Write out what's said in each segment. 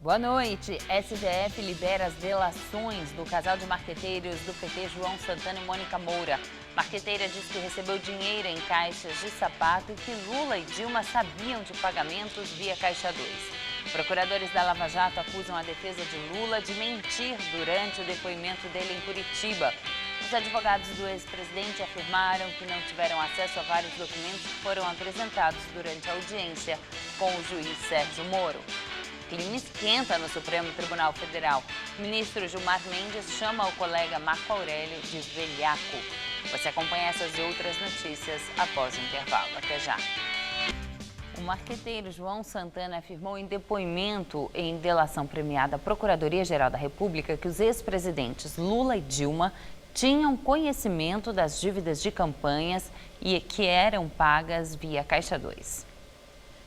Boa noite. STF libera as delações do casal de marqueteiros do PT, João Santana e Mônica Moura. Marqueteira diz que recebeu dinheiro em caixas de sapato e que Lula e Dilma sabiam de pagamentos via Caixa 2. Procuradores da Lava Jato acusam a defesa de Lula de mentir durante o depoimento dele em Curitiba. Os advogados do ex-presidente afirmaram que não tiveram acesso a vários documentos que foram apresentados durante a audiência com o juiz Sérgio Moro. O clima esquenta no Supremo Tribunal Federal. O ministro Gilmar Mendes chama o colega Marco Aurélio de velhaco. Você acompanha essas e outras notícias após o intervalo. Até já. O marqueteiro João Santana afirmou em depoimento em delação premiada à Procuradoria-Geral da República que os ex-presidentes Lula e Dilma tinham conhecimento das dívidas de campanhas e que eram pagas via Caixa 2.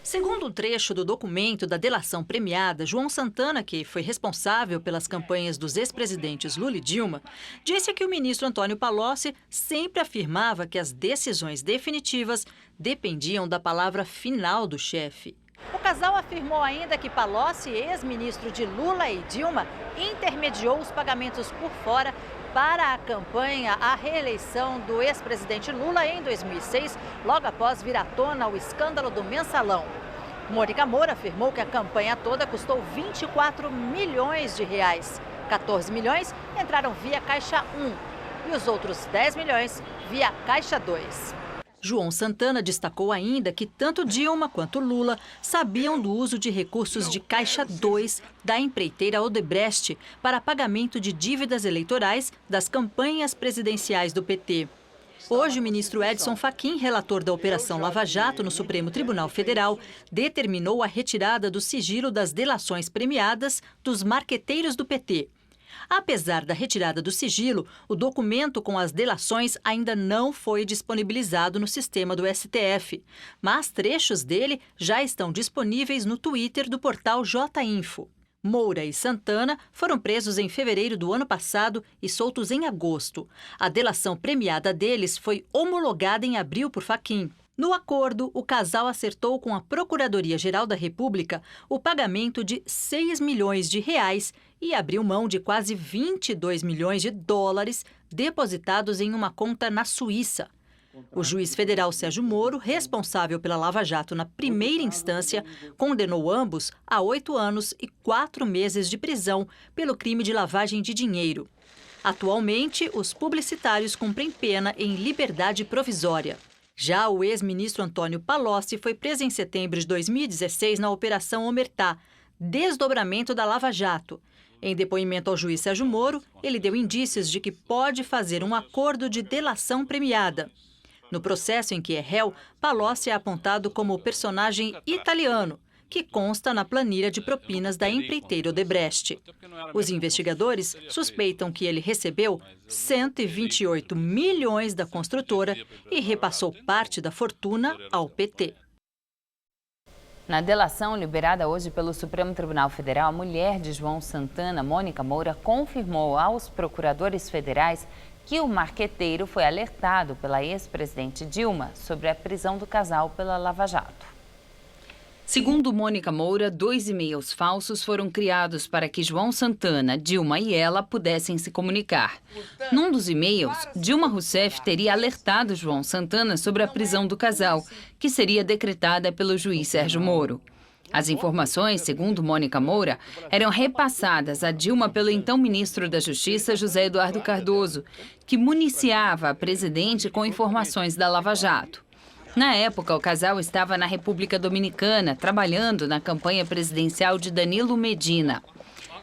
Segundo um trecho do documento da delação premiada, João Santana, que foi responsável pelas campanhas dos ex-presidentes Lula e Dilma, disse que o ministro Antônio Palocci sempre afirmava que as decisões definitivas dependiam da palavra final do chefe. O casal afirmou ainda que Palocci, ex-ministro de Lula e Dilma, intermediou os pagamentos por fora para a campanha à reeleição do ex-presidente Lula em 2006, logo após vir à tona o escândalo do mensalão. Mônica Moura afirmou que a campanha toda custou 24 milhões de reais. 14 milhões entraram via Caixa 1 e os outros 10 milhões via Caixa 2. João Santana destacou ainda que tanto Dilma quanto Lula sabiam do uso de recursos de Caixa 2 da empreiteira Odebrecht para pagamento de dívidas eleitorais das campanhas presidenciais do PT. Hoje, o ministro Edson Fachin, relator da Operação Lava Jato no Supremo Tribunal Federal, determinou a retirada do sigilo das delações premiadas dos marqueteiros do PT. Apesar da retirada do sigilo, o documento com as delações ainda não foi disponibilizado no sistema do STF, mas trechos dele já estão disponíveis no Twitter do portal J-Info. Moura e Santana foram presos em fevereiro do ano passado e soltos em agosto. A delação premiada deles foi homologada em abril por Fachin. No acordo, o casal acertou com a Procuradoria-Geral da República o pagamento de 6 milhões de reais e abriu mão de quase 22 milhões de dólares depositados em uma conta na Suíça. O juiz federal Sérgio Moro, responsável pela Lava Jato na primeira instância, condenou ambos a 8 anos e 4 meses de prisão pelo crime de lavagem de dinheiro. Atualmente, os publicitários cumprem pena em liberdade provisória. Já o ex-ministro Antônio Palocci foi preso em setembro de 2016 na Operação Omertá, desdobramento da Lava Jato. Em depoimento ao juiz Sérgio Moro, ele deu indícios de que pode fazer um acordo de delação premiada. No processo em que é réu, Palocci é apontado como personagem italiano, que consta na planilha de propinas da empreiteira Odebrecht. Os investigadores suspeitam que ele recebeu 128 milhões da construtora e repassou parte da fortuna ao PT. Na delação liberada hoje pelo Supremo Tribunal Federal, a mulher de João Santana, Mônica Moura, confirmou aos procuradores federais que o marqueteiro foi alertado pela ex-presidente Dilma sobre a prisão do casal pela Lava Jato. Segundo Mônica Moura, 2 e-mails falsos foram criados para que João Santana, Dilma e ela pudessem se comunicar. Num dos e-mails, Dilma Rousseff teria alertado João Santana sobre a prisão do casal, que seria decretada pelo juiz Sérgio Moro. As informações, segundo Mônica Moura, eram repassadas a Dilma pelo então ministro da Justiça, José Eduardo Cardoso, que municiava a presidente com informações da Lava Jato. Na época, o casal estava na República Dominicana, trabalhando na campanha presidencial de Danilo Medina.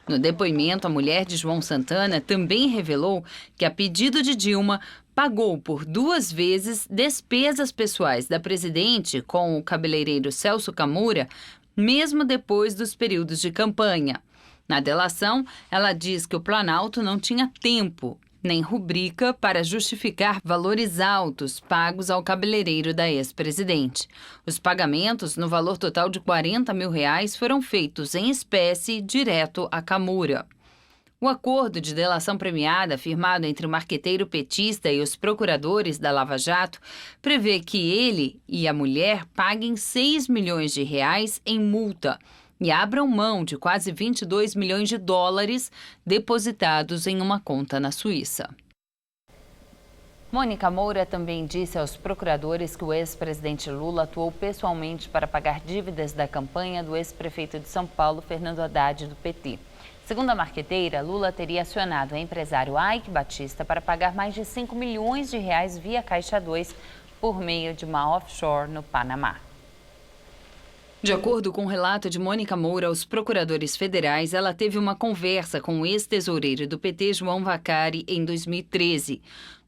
No depoimento, a mulher de João Santana também revelou que, a pedido de Dilma, pagou por 2 vezes despesas pessoais da presidente com o cabeleireiro Celso Camura, mesmo depois dos períodos de campanha. Na delação, ela diz que o Planalto não tinha tempo nem rubrica para justificar valores altos pagos ao cabeleireiro da ex-presidente. Os pagamentos, no valor total de R$40 mil, foram feitos em espécie direto a Camura. O acordo de delação premiada, firmado entre o marqueteiro petista e os procuradores da Lava Jato, prevê que ele e a mulher paguem R$6 milhões em multa, e abram mão de quase 22 milhões de dólares depositados em uma conta na Suíça. Mônica Moura também disse aos procuradores que o ex-presidente Lula atuou pessoalmente para pagar dívidas da campanha do ex-prefeito de São Paulo, Fernando Haddad, do PT. Segundo a marqueteira, Lula teria acionado o empresário Eike Batista para pagar mais de 5 milhões de reais via Caixa 2 por meio de uma offshore no Panamá. De acordo com o relato de Mônica Moura aos procuradores federais, ela teve uma conversa com o ex-tesoureiro do PT, João Vacari, em 2013.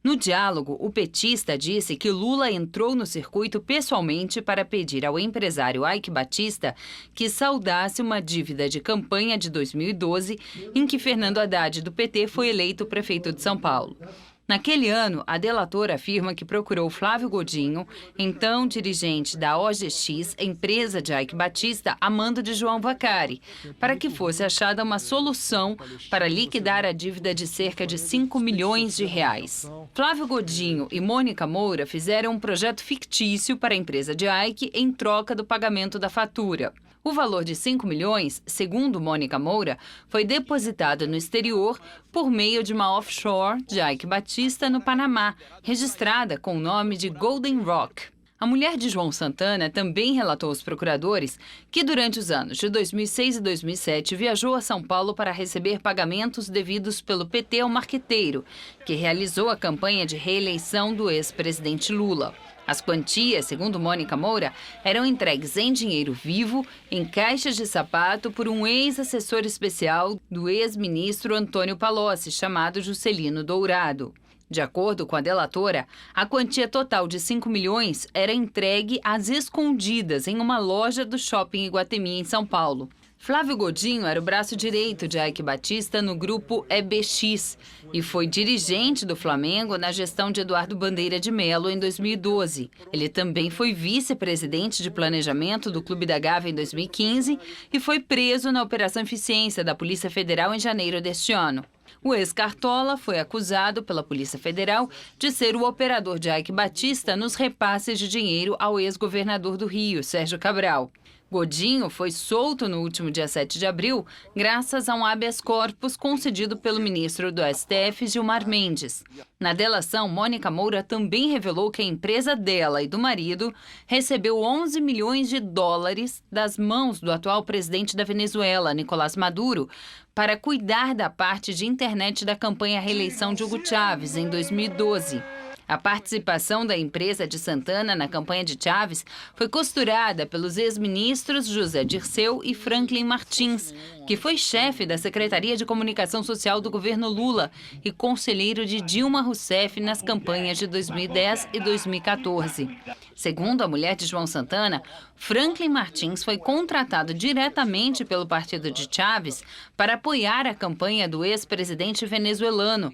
No diálogo, o petista disse que Lula entrou no circuito pessoalmente para pedir ao empresário Eike Batista que saudasse uma dívida de campanha de 2012, em que Fernando Haddad, do PT, foi eleito prefeito de São Paulo. Naquele ano, a delatora afirma que procurou Flávio Godinho, então dirigente da OGX, empresa de Eike Batista, a mando de João Vacari, para que fosse achada uma solução para liquidar a dívida de cerca de 5 milhões de reais. Flávio Godinho e Mônica Moura fizeram um projeto fictício para a empresa de Eike em troca do pagamento da fatura. O valor de 5 milhões, segundo Mônica Moura, foi depositado no exterior por meio de uma offshore de Eike Batista no Panamá, registrada com o nome de Golden Rock. A mulher de João Santana também relatou aos procuradores que durante os anos de 2006 e 2007 viajou a São Paulo para receber pagamentos devidos pelo PT ao marqueteiro, que realizou a campanha de reeleição do ex-presidente Lula. As quantias, segundo Mônica Moura, eram entregues em dinheiro vivo, em caixas de sapato, por um ex-assessor especial do ex-ministro Antônio Palocci, chamado Juscelino Dourado. De acordo com a delatora, a quantia total de 5 milhões era entregue às escondidas em uma loja do Shopping Iguatemi, em São Paulo. Flávio Godinho era o braço direito de Eike Batista no grupo EBX e foi dirigente do Flamengo na gestão de Eduardo Bandeira de Mello em 2012. Ele também foi vice-presidente de planejamento do Clube da Gávea em 2015 e foi preso na Operação Eficiência da Polícia Federal em janeiro deste ano. O ex-Cartola foi acusado pela Polícia Federal de ser o operador de Eike Batista nos repasses de dinheiro ao ex-governador do Rio, Sérgio Cabral. Godinho foi solto no último dia 7 de abril, graças a um habeas corpus concedido pelo ministro do STF, Gilmar Mendes. Na delação, Mônica Moura também revelou que a empresa dela e do marido recebeu 11 milhões de dólares das mãos do atual presidente da Venezuela, Nicolás Maduro, para cuidar da parte de internet da campanha à reeleição de Hugo Chávez em 2012. A participação da empresa de Santana na campanha de Chávez foi costurada pelos ex-ministros José Dirceu e Franklin Martins, que foi chefe da Secretaria de Comunicação Social do governo Lula e conselheiro de Dilma Rousseff nas campanhas de 2010 e 2014. Segundo a mulher de João Santana, Franklin Martins foi contratado diretamente pelo partido de Chávez para apoiar a campanha do ex-presidente venezuelano,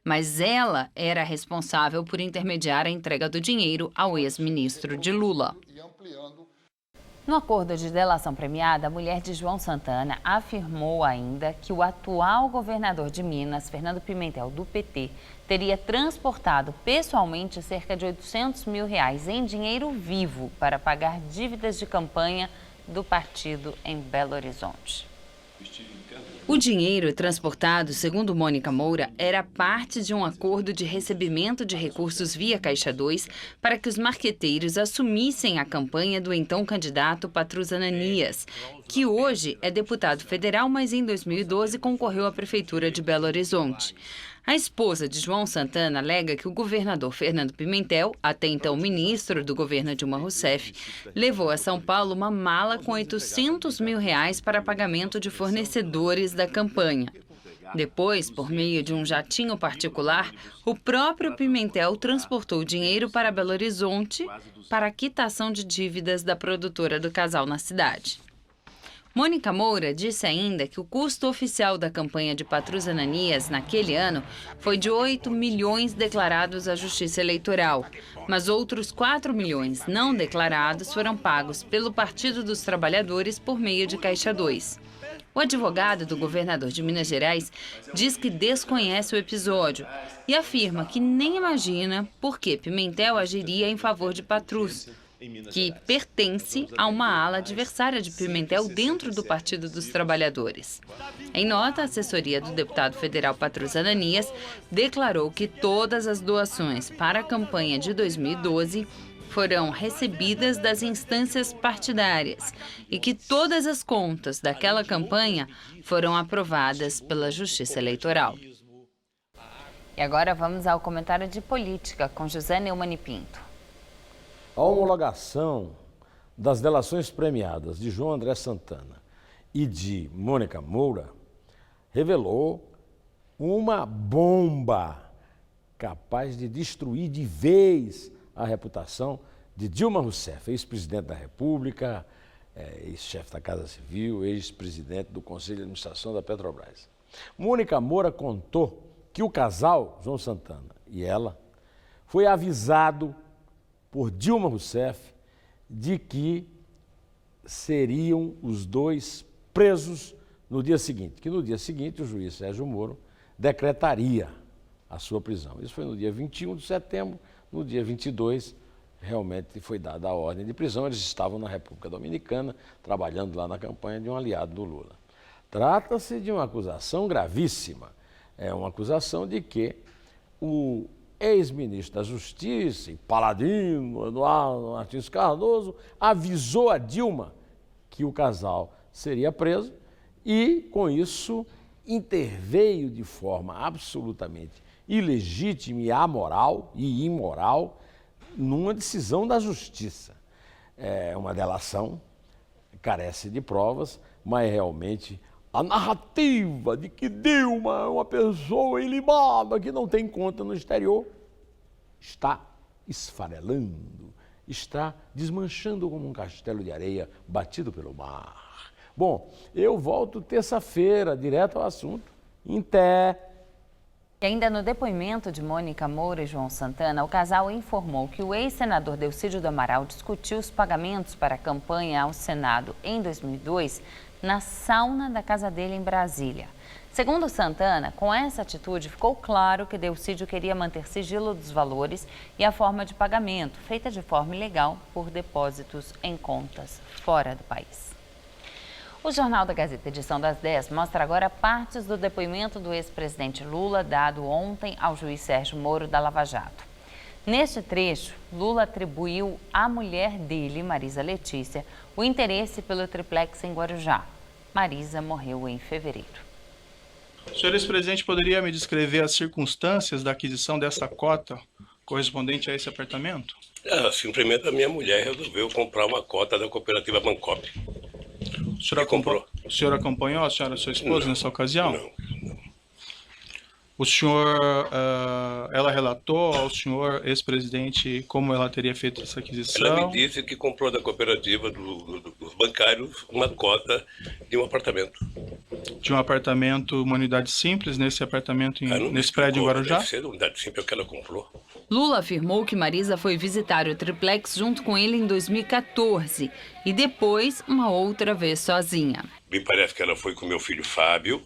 mas ela era responsável por intermediar a entrega do dinheiro ao ex-ministro de Lula. No acordo de delação premiada, a mulher de João Santana afirmou ainda que o atual governador de Minas, Fernando Pimentel, do PT, teria transportado pessoalmente cerca de 800 mil reais em dinheiro vivo para pagar dívidas de campanha do partido em Belo Horizonte. O dinheiro transportado, segundo Mônica Moura, era parte de um acordo de recebimento de recursos via Caixa 2 para que os marqueteiros assumissem a campanha do então candidato Patrus Ananias, que hoje é deputado federal, mas em 2012 concorreu à Prefeitura de Belo Horizonte. A esposa de João Santana alega que o governador Fernando Pimentel, até então ministro do governo Dilma Rousseff, levou a São Paulo uma mala com 800 mil reais para pagamento de fornecedores da campanha. Depois, por meio de um jatinho particular, o próprio Pimentel transportou o dinheiro para Belo Horizonte para a quitação de dívidas da produtora do casal na cidade. Mônica Moura disse ainda que o custo oficial da campanha de Patrus Ananias naquele ano foi de 8 milhões declarados à Justiça Eleitoral, mas outros 4 milhões não declarados foram pagos pelo Partido dos Trabalhadores por meio de Caixa 2. O advogado do governador de Minas Gerais diz que desconhece o episódio e afirma que nem imagina por que Pimentel agiria em favor de Patrus, que pertence a uma ala adversária de Pimentel dentro do Partido dos Trabalhadores. Em nota, a assessoria do deputado federal Patrus Ananias declarou que todas as doações para a campanha de 2012 foram recebidas das instâncias partidárias e que todas as contas daquela campanha foram aprovadas pela Justiça Eleitoral. E agora vamos ao comentário de política com José Neumann e Pinto. A homologação das delações premiadas de João André Santana e de Mônica Moura revelou uma bomba capaz de destruir de vez a reputação de Dilma Rousseff, ex-presidente da República, ex-chefe da Casa Civil, ex-presidente do Conselho de Administração da Petrobras. Mônica Moura contou que o casal, João Santana e ela, foi avisado por Dilma Rousseff de que seriam os dois presos no dia seguinte, que no dia seguinte o juiz Sérgio Moro decretaria a sua prisão. Isso foi no dia 21 de setembro, no dia 22 realmente foi dada a ordem de prisão. Eles estavam na República Dominicana, trabalhando lá na campanha de um aliado do Lula. Trata-se de uma acusação gravíssima. É uma acusação de que o ex-ministro da Justiça, e paladino, Eduardo Martins Cardoso, avisou a Dilma que o casal seria preso e, com isso, interveio de forma absolutamente ilegítima e amoral e imoral numa decisão da Justiça. É uma delação, carece de provas, mas realmente a narrativa de que Dilma é uma pessoa ilibada, que não tem conta no exterior, está esfarelando, está desmanchando como um castelo de areia batido pelo mar. Bom, eu volto terça-feira, direto ao assunto. Até. E ainda no depoimento de Mônica Moura e João Santana, o casal informou que o ex-senador Delcídio do Amaral discutiu os pagamentos para a campanha ao Senado em 2002 na sauna da casa dele em Brasília. Segundo Santana, com essa atitude ficou claro que Delcídio queria manter sigilo dos valores e a forma de pagamento, feita de forma ilegal por depósitos em contas fora do país. O Jornal da Gazeta, edição das 10, mostra agora partes do depoimento do ex-presidente Lula dado ontem ao juiz Sérgio Moro da Lava Jato. Neste trecho, Lula atribuiu à mulher dele, Marisa Letícia, o interesse pelo triplex em Guarujá. Marisa morreu em fevereiro. O senhor ex-presidente poderia me descrever as circunstâncias da aquisição dessa cota correspondente a esse apartamento? Simplesmente a minha mulher resolveu comprar uma cota da cooperativa Bancop. O senhor acompanhou a senhora, sua esposa, nessa ocasião? Não. O senhor, ela relatou ao senhor ex-presidente como ela teria feito essa aquisição? Ela me disse que comprou da cooperativa dos bancários uma cota de um apartamento. De um apartamento, uma unidade simples, nesse apartamento, nesse prédio em Guarujá? Deve ser uma unidade simples que ela comprou. Lula afirmou que Marisa foi visitar o triplex junto com ele em 2014 e depois uma outra vez sozinha. Me parece que ela foi com meu filho Fábio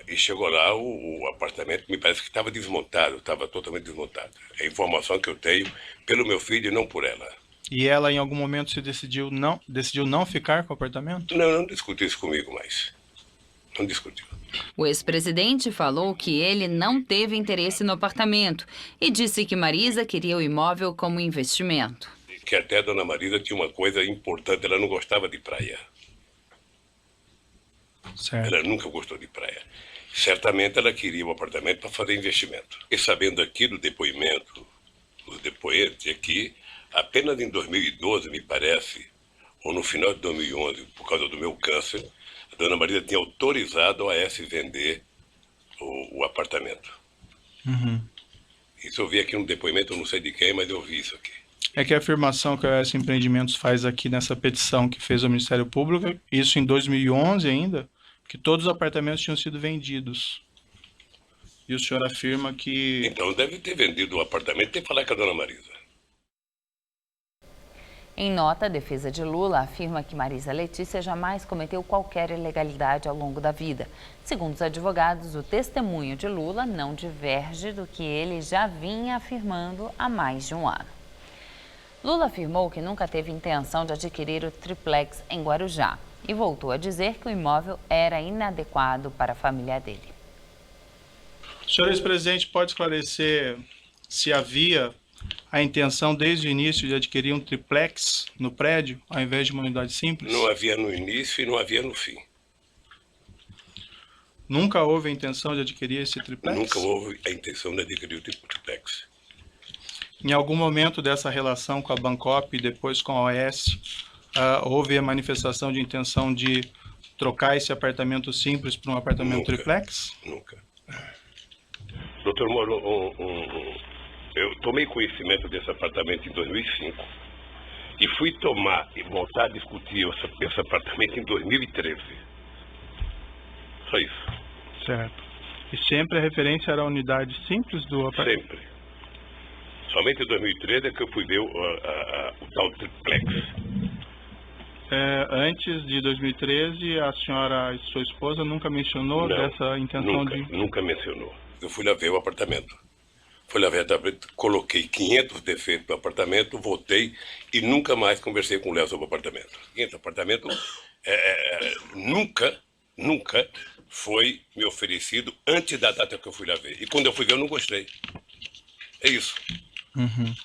e chegou lá, o apartamento me parece que estava desmontado, estava totalmente desmontado. É a informação que eu tenho pelo meu filho e não por ela. E ela em algum momento se decidiu não ficar com o apartamento? Não discutiu isso comigo mais. Não discutiu. O ex-presidente falou que ele não teve interesse no apartamento e disse que Marisa queria o imóvel como investimento. Que até a dona Marisa tinha uma coisa importante, ela não gostava de praia. Certo. Ela nunca gostou de praia. Certamente ela queria o apartamento para fazer investimento. E sabendo aqui do depoimento, do depoente aqui, apenas em 2012, me parece, ou no final de 2011, por causa do meu câncer, a dona Marisa tinha autorizado a OAS vender o apartamento. Uhum. Isso eu vi aqui no depoimento, eu não sei de quem, mas eu vi isso aqui. É que a afirmação que a OAS Empreendimentos faz aqui nessa petição que fez ao Ministério Público, isso em 2011 ainda, que todos os apartamentos tinham sido vendidos. E o senhor afirma que... Então deve ter vendido o apartamento e ter que falar com a dona Marisa. Em nota, a defesa de Lula afirma que Marisa Letícia jamais cometeu qualquer ilegalidade ao longo da vida. Segundo os advogados, o testemunho de Lula não diverge do que ele já vinha afirmando há mais de um ano. Lula afirmou que nunca teve intenção de adquirir o triplex em Guarujá e voltou a dizer que o imóvel era inadequado para a família dele. O senhor ex-presidente pode esclarecer se havia a intenção desde o início de adquirir um triplex no prédio, ao invés de uma unidade simples? Não havia no início e não havia no fim. Nunca houve a intenção de adquirir esse triplex? Nunca houve a intenção de adquirir o triplex. Em algum momento dessa relação com a Bancop e depois com a OAS, houve a manifestação de intenção de trocar esse apartamento simples por um apartamento triplex? Nunca. Doutor Moro, eu tomei conhecimento desse apartamento em 2005 e fui tomar e voltar a discutir esse apartamento em 2013. Só isso. Certo. E sempre a referência era a unidade simples do apartamento? Sempre. Somente em 2013 é que eu fui ver o tal triplex. Antes de 2013, a senhora e sua esposa nunca mencionou dessa intenção Nunca mencionou. Eu fui lá ver o apartamento. Fui lá ver o apartamento, coloquei 500 defeitos no apartamento, voltei e nunca mais conversei com o Léo sobre o apartamento. 500 apartamento nunca foi me oferecido antes da data que eu fui lá ver. E quando eu fui ver, eu não gostei. É isso. Uhum.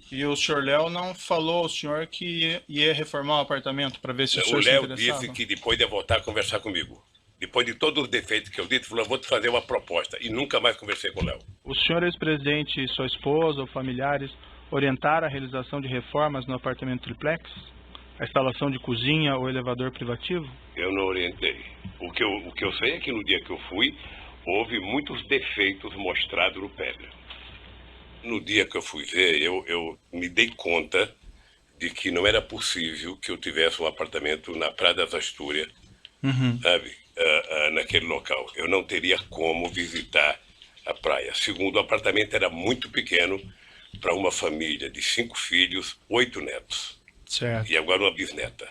E o senhor Léo não falou ao senhor que ia reformar o apartamento para ver se o senhor se interessava? O Léo disse que depois ia voltar a conversar comigo. Depois de todos os defeitos que eu disse, falou, vou te fazer uma proposta. E nunca mais conversei com o Léo. O senhor ex-presidente e sua esposa ou familiares orientaram a realização de reformas no apartamento triplex? A instalação de cozinha ou elevador privativo? Eu não orientei. O que eu sei é que no dia que eu fui, houve muitos defeitos mostrados no prédio. No dia que eu fui ver, eu me dei conta de que não era possível que eu tivesse um apartamento na Praia das Astúrias, sabe, naquele local. Eu não teria como visitar a praia. Segundo, o apartamento era muito pequeno para uma família de 5 filhos, 8 netos. Certo. E agora uma bisneta.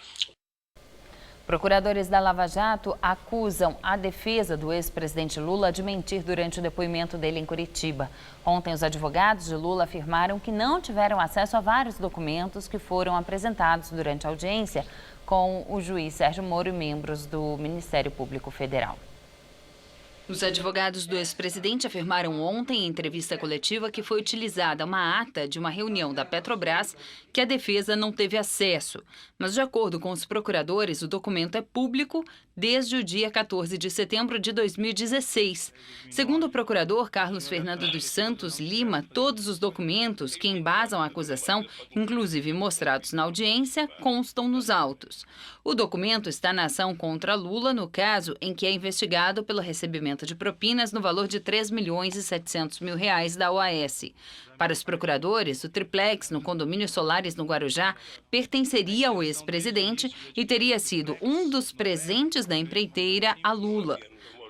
Procuradores da Lava Jato acusam a defesa do ex-presidente Lula de mentir durante o depoimento dele em Curitiba. Ontem, os advogados de Lula afirmaram que não tiveram acesso a vários documentos que foram apresentados durante a audiência com o juiz Sérgio Moro e membros do Ministério Público Federal. Os advogados do ex-presidente afirmaram ontem em entrevista coletiva que foi utilizada uma ata de uma reunião da Petrobras que a defesa não teve acesso. Mas, de acordo com os procuradores, o documento é público desde o dia 14 de setembro de 2016. Segundo o procurador Carlos Fernando dos Santos Lima, todos os documentos que embasam a acusação, inclusive mostrados na audiência, constam nos autos. O documento está na ação contra Lula, no caso em que é investigado pelo recebimento de propinas no valor de R$3.700.000 da OAS. Para os procuradores, o triplex no condomínio Solares no Guarujá pertenceria ao ex-presidente e teria sido um dos presentes da empreiteira a Lula.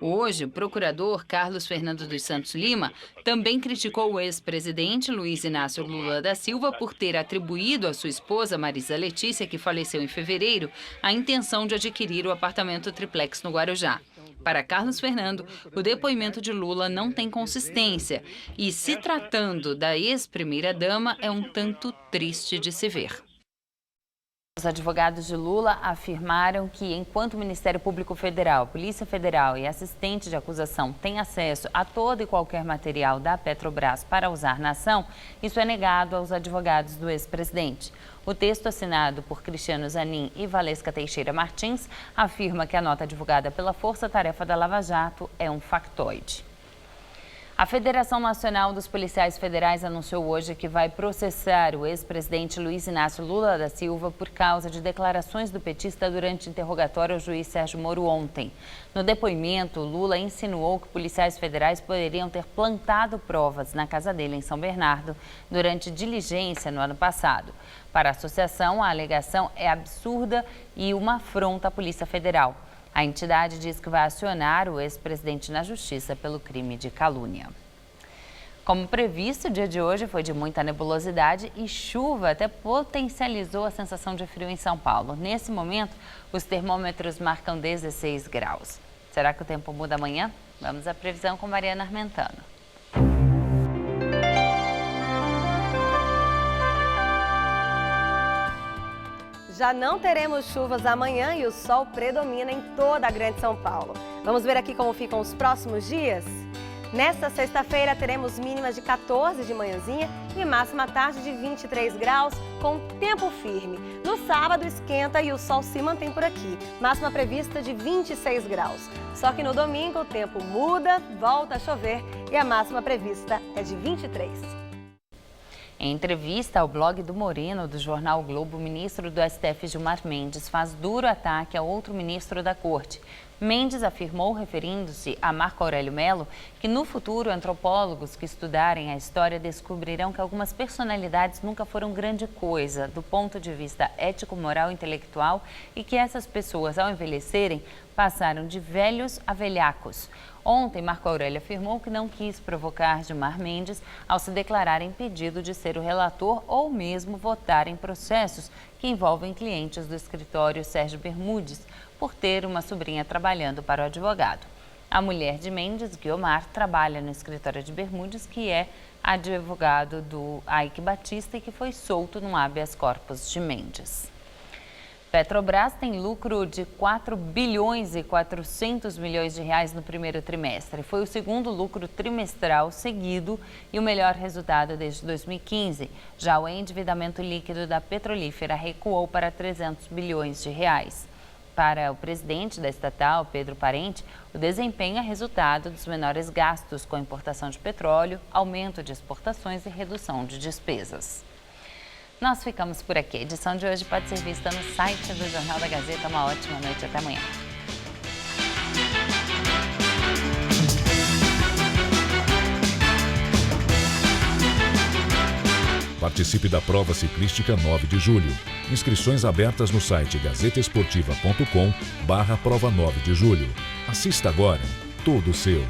Hoje, o procurador Carlos Fernando dos Santos Lima também criticou o ex-presidente Luiz Inácio Lula da Silva por ter atribuído à sua esposa Marisa Letícia, que faleceu em fevereiro, a intenção de adquirir o apartamento triplex no Guarujá. Para Carlos Fernando, o depoimento de Lula não tem consistência e, se tratando da ex-primeira-dama, é um tanto triste de se ver. Os advogados de Lula afirmaram que, enquanto o Ministério Público Federal, Polícia Federal e assistente de acusação têm acesso a todo e qualquer material da Petrobras para usar na ação, isso é negado aos advogados do ex-presidente. O texto assinado por Cristiano Zanin e Valesca Teixeira Martins afirma que a nota divulgada pela Força Tarefa da Lava Jato é um factoide. A Federação Nacional dos Policiais Federais anunciou hoje que vai processar o ex-presidente Luiz Inácio Lula da Silva por causa de declarações do petista durante interrogatório ao juiz Sérgio Moro ontem. No depoimento, Lula insinuou que policiais federais poderiam ter plantado provas na casa dele em São Bernardo durante diligência no ano passado. Para a associação, a alegação é absurda e uma afronta à Polícia Federal. A entidade diz que vai acionar o ex-presidente na justiça pelo crime de calúnia. Como previsto, o dia de hoje foi de muita nebulosidade e chuva até potencializou a sensação de frio em São Paulo. Nesse momento, os termômetros marcam 16 graus. Será que o tempo muda amanhã? Vamos à previsão com Mariana Armentano. Já não teremos chuvas amanhã e o sol predomina em toda a Grande São Paulo. Vamos ver aqui como ficam os próximos dias? Nesta sexta-feira teremos mínimas de 14 de manhãzinha e máxima à tarde de 23 graus, com tempo firme. No sábado esquenta e o sol se mantém por aqui, máxima prevista de 26 graus. Só que no domingo o tempo muda, volta a chover e a máxima prevista é de 23. Em entrevista ao blog do Moreno, do jornal o Globo, o ministro do STF, Gilmar Mendes, faz duro ataque a outro ministro da Corte. Mendes afirmou, referindo-se a Marco Aurélio Mello, que no futuro antropólogos que estudarem a história descobrirão que algumas personalidades nunca foram grande coisa do ponto de vista ético, moral e intelectual e que essas pessoas, ao envelhecerem, passaram de velhos a velhacos. Ontem, Marco Aurélio afirmou que não quis provocar Gilmar Mendes ao se declarar impedido de ser o relator ou mesmo votar em processos que envolvem clientes do escritório Sérgio Bermudes, por ter uma sobrinha trabalhando para o advogado. A mulher de Mendes, Guiomar, trabalha no escritório de Bermudes, que é advogado do Ike Batista e que foi solto no habeas corpus de Mendes. Petrobras tem lucro de 4 bilhões e 400 milhões de reais no primeiro trimestre. Foi o segundo lucro trimestral seguido e o melhor resultado desde 2015. Já o endividamento líquido da petrolífera recuou para 300 bilhões de reais. Para o presidente da estatal, Pedro Parente, o desempenho é resultado dos menores gastos com a importação de petróleo, aumento de exportações e redução de despesas. Nós ficamos por aqui. A edição de hoje pode ser vista no site do Jornal da Gazeta. Uma ótima noite. Até amanhã. Participe da prova ciclística 9 de julho. Inscrições abertas no site gazetaesportiva.com/prova 9 de julho. Assista agora. Todo seu.